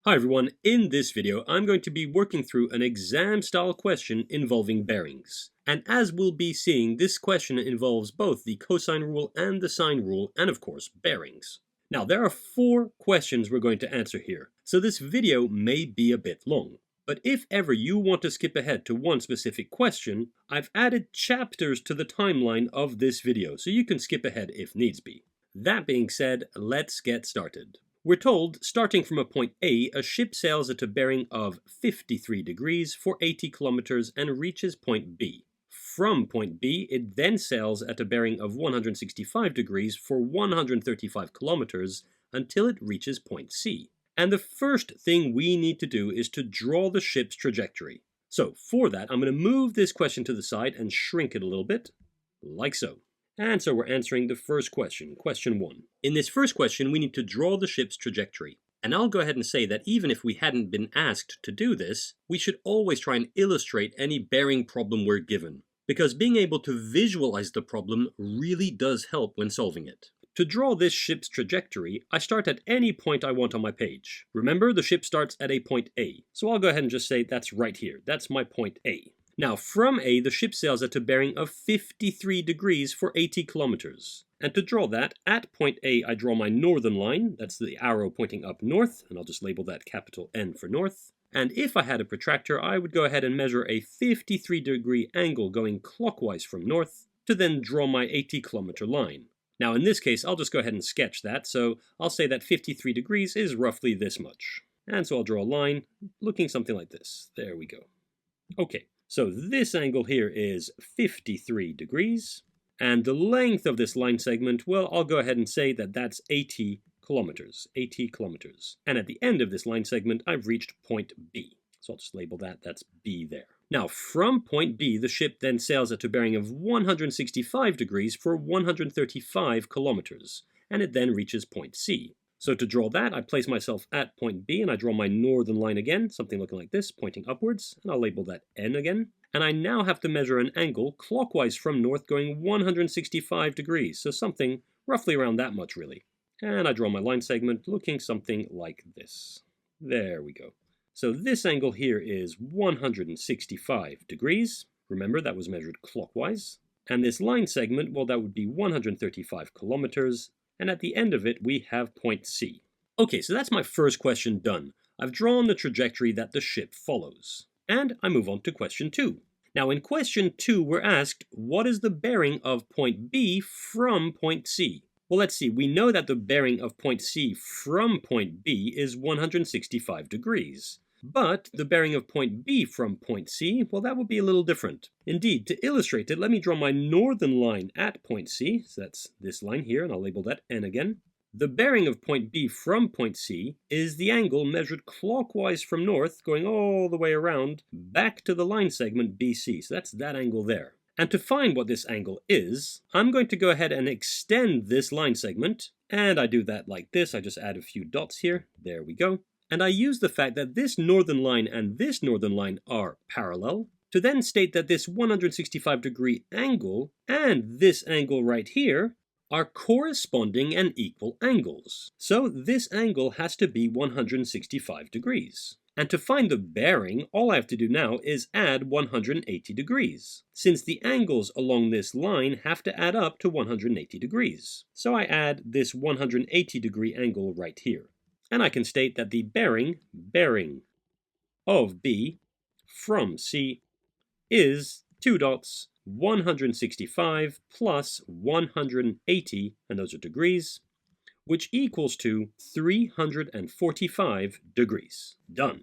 Hi everyone, in this video I'm going to be working through an exam style question involving bearings. And as we'll be seeing, this question involves both the cosine rule and the sine rule and of course bearings. Now there are 4 questions we're going to answer here, so this video may be a bit long. But if ever you want to skip ahead to one specific question, I've added chapters to the timeline of this video so you can skip ahead if needs be. That being said, let's get started. We're told, starting from a point A, a ship sails at a bearing of 53 degrees for 80 kilometers and reaches point B. From point B, it then sails at a bearing of 165 degrees for 135 kilometers until it reaches point C. And the first thing we need to do is to draw the ship's trajectory. So for that, I'm going to move this question to the side and shrink it a little bit, like so. And so we're answering the first question, question 1. In this first question, we need to draw the ship's trajectory. And I'll go ahead and say that even if we hadn't been asked to do this, we should always try and illustrate any bearing problem we're given, because being able to visualize the problem really does help when solving it. To draw this ship's trajectory, I start at any point I want on my page. Remember, the ship starts at a point A, so I'll go ahead and just say that's right here. That's my point A. Now, from A, the ship sails at a bearing of 53 degrees for 80 kilometers. And to draw that, at point A, I draw my northern line. That's the arrow pointing up north, and I'll just label that capital N for north. And if I had a protractor, I would go ahead and measure a 53-degree angle going clockwise from north to then draw my 80-kilometer line. Now, in this case, I'll just go ahead and sketch that, so I'll say that 53 degrees is roughly this much. And so I'll draw a line looking something like this. There we go. Okay. So this angle here is 53 degrees, and the length of this line segment, well, I'll go ahead and say that that's 80 kilometers. And at the end of this line segment, I've reached point B. So I'll just label that, that's B there. Now, from point B, the ship then sails at a bearing of 165 degrees for 135 kilometers, and it then reaches point C. So to draw that, I place myself at point B and I draw my northern line again, something looking like this, pointing upwards, and I'll label that N again. And I now have to measure an angle clockwise from north going 165 degrees, so something roughly around that much really. And I draw my line segment looking something like this. There we go. So this angle here is 165 degrees. Remember, that was measured clockwise. And this line segment, well, that would be 135 kilometers. And at the end of it, we have point C. Okay, so that's my first question done. I've drawn the trajectory that the ship follows. And I move on to question 2. Now in question 2, we're asked, what is the bearing of point B from point C? Well, let's see, we know that the bearing of point C from point B is 165 degrees. But the bearing of point B from point C, well, that would be a little different. Indeed, to illustrate it, let me draw my northern line at point C. So that's this line here, and I'll label that N again. The bearing of point B from point C is the angle measured clockwise from north, going all the way around, back to the line segment BC. So that's that angle there. And to find what this angle is, I'm going to go ahead and extend this line segment. And I do that like this. I just add a few dots here. There we go. And I use the fact that this northern line and this northern line are parallel to then state that this 165-degree angle and this angle right here are corresponding and equal angles. So this angle has to be 165 degrees. And to find the bearing, all I have to do now is add 180 degrees, since the angles along this line have to add up to 180 degrees. So I add this 180-degree angle right here. And I can state that the bearing of B from C is 2 dots, 165 plus 180, and those are degrees, which equals to 345 degrees. Done.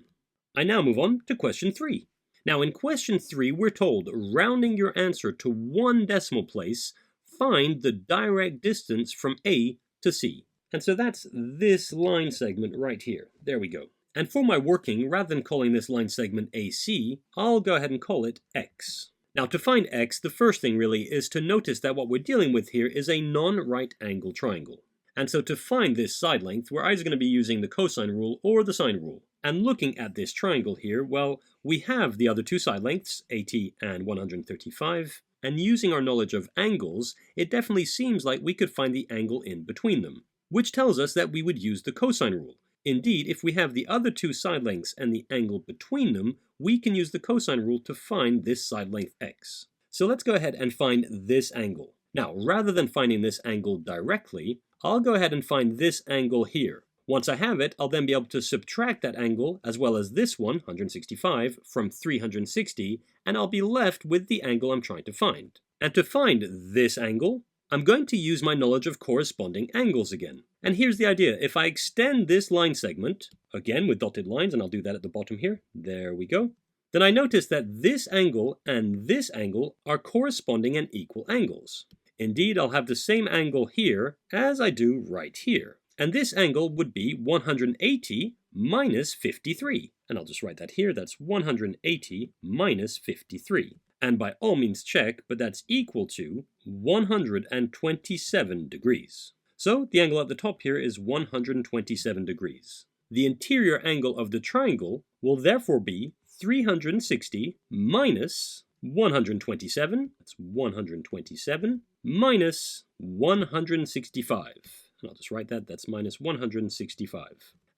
I now move on to question 3. Now in question 3, we're told, rounding your answer to 1 decimal place, find the direct distance from A to C. And so that's this line segment right here. There we go. And for my working, rather than calling this line segment AC, I'll go ahead and call it X. Now to find X, the first thing really is to notice that what we're dealing with here is a non-right angle triangle. And so to find this side length, we're either going to be using the cosine rule or the sine rule. And looking at this triangle here, well, we have the other 2 side lengths, 80 and 135. And using our knowledge of angles, it definitely seems like we could find the angle in between them, which tells us that we would use the cosine rule. Indeed, if we have the other two side lengths and the angle between them, we can use the cosine rule to find this side length x. So let's go ahead and find this angle. Now, rather than finding this angle directly, I'll go ahead and find this angle here. Once I have it, I'll then be able to subtract that angle, as well as this one, 165, from 360, and I'll be left with the angle I'm trying to find. And to find this angle, I'm going to use my knowledge of corresponding angles again. And here's the idea. If I extend this line segment, again with dotted lines, and I'll do that at the bottom here, there we go, then I notice that this angle and this angle are corresponding and equal angles. Indeed, I'll have the same angle here as I do right here. And this angle would be 180 minus 53. And I'll just write that here. That's 180 minus 53. And by all means check, but that's equal to 127 degrees. So the angle at the top here is 127 degrees. The interior angle of the triangle will therefore be 360 minus 127, that's 127, minus 165. And I'll just write that, that's minus 165.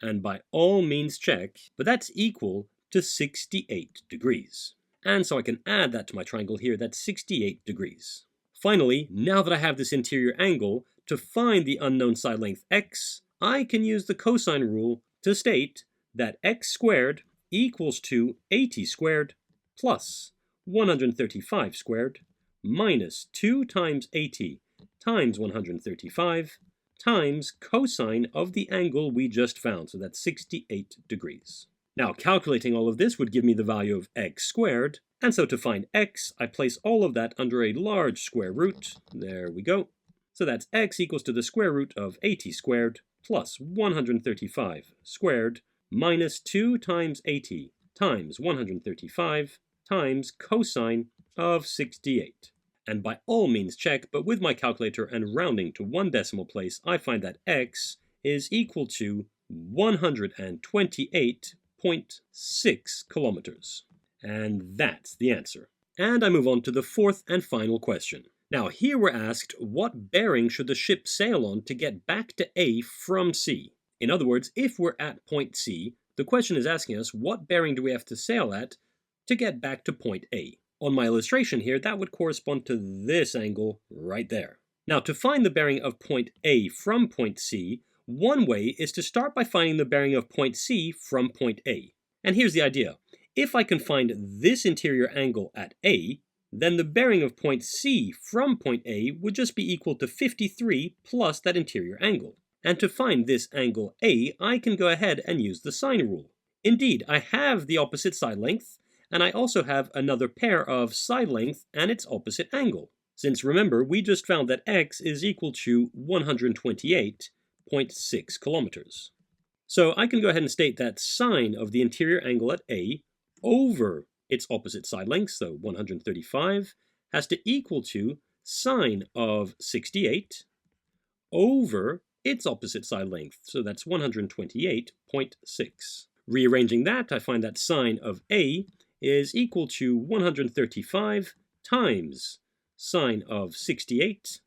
And by all means check, but that's equal to 68 degrees. And so I can add that to my triangle here, that's 68 degrees. Finally, now that I have this interior angle, to find the unknown side length x, I can use the cosine rule to state that x squared equals to 80 squared plus 135 squared minus 2 times 80 times 135 times cosine of the angle we just found, so that's 68 degrees. Now, calculating all of this would give me the value of x squared, and so to find x, I place all of that under a large square root. There we go. So that's x equals to the square root of 80 squared plus 135 squared minus 2 times 80 times 135 times cosine of 68. And by all means check, but with my calculator and rounding to one decimal place, I find that x is equal to 128.6 kilometers. And that's the answer. And I move on to the fourth and final question. Now here we're asked, what bearing should the ship sail on to get back to A from C? In other words, if we're at point C, the question is asking us what bearing do we have to sail at to get back to point A. On my illustration here, that would correspond to this angle right there. Now to find the bearing of point A from point C, one way is to start by finding the bearing of point C from point A. And here's the idea. If I can find this interior angle at A, then the bearing of point C from point A would just be equal to 53 plus that interior angle. And to find this angle A, I can go ahead and use the sine rule. Indeed, I have the opposite side length, and I also have another pair of side length and its opposite angle. Since remember, we just found that x is equal to 128.6 kilometers. So I can go ahead and state that sine of the interior angle at A over its opposite side length, so 135, has to equal to sine of 68 over its opposite side length, so that's 128.6. Rearranging that, I find that sine of A is equal to 135 times sine of 68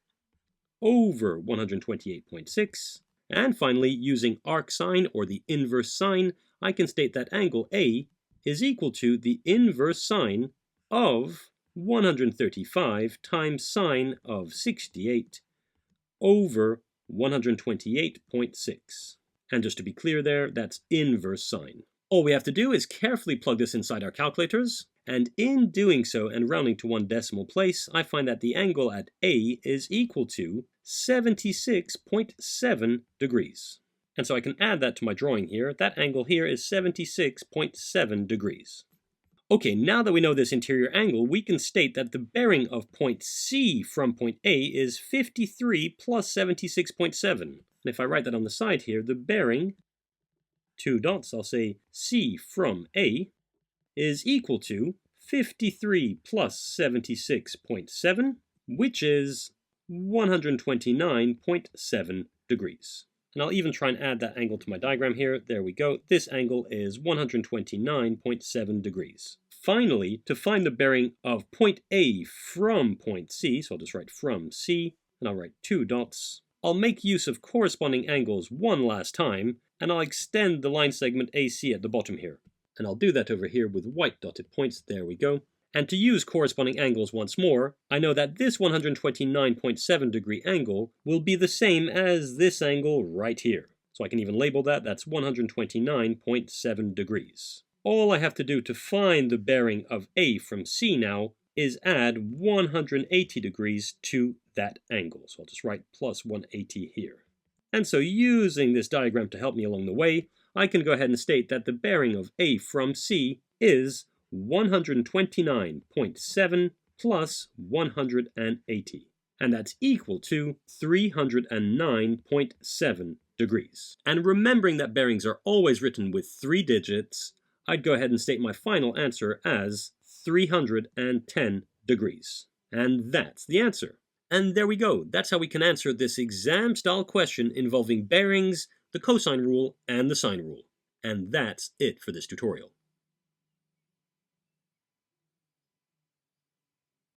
over 128.6. And finally, using arc sine or the inverse sine, I can state that angle A is equal to the inverse sine of 135 times sine of 68 over 128.6. And just to be clear there, that's inverse sine. All we have to do is carefully plug this inside our calculators, and in doing so and rounding to one decimal place, I find that the angle at A is equal to 76.7 degrees. And so I can add that to my drawing here. That angle here is 76.7 degrees. Okay, now that we know this interior angle, we can state that the bearing of point C from point A is 53 plus 76.7. And if I write that on the side here, the bearing, two dots, I'll say C from A, is equal to 53 plus 76.7, which is 129.7 degrees. And I'll even try and add that angle to my diagram here. There we go. This angle is 129.7 degrees. Finally, to find the bearing of point A from point C, so I'll just write from C, and I'll write two dots. I'll make use of corresponding angles one last time, and I'll extend the line segment AC at the bottom here. And I'll do that over here with white dotted points, there we go. And to use corresponding angles once more, I know that this 129.7 degree angle will be the same as this angle right here. So I can even label that, that's 129.7 degrees. All I have to do to find the bearing of A from C now is add 180 degrees to that angle. So I'll just write plus 180 here. And so using this diagram to help me along the way, I can go ahead and state that the bearing of A from C is 129.7 plus 180. And that's equal to 309.7 degrees. And remembering that bearings are always written with 3 digits, I'd go ahead and state my final answer as 310 degrees. And that's the answer. And there we go. That's how we can answer this exam-style question involving bearings, the cosine rule, and the sine rule. And that's it for this tutorial.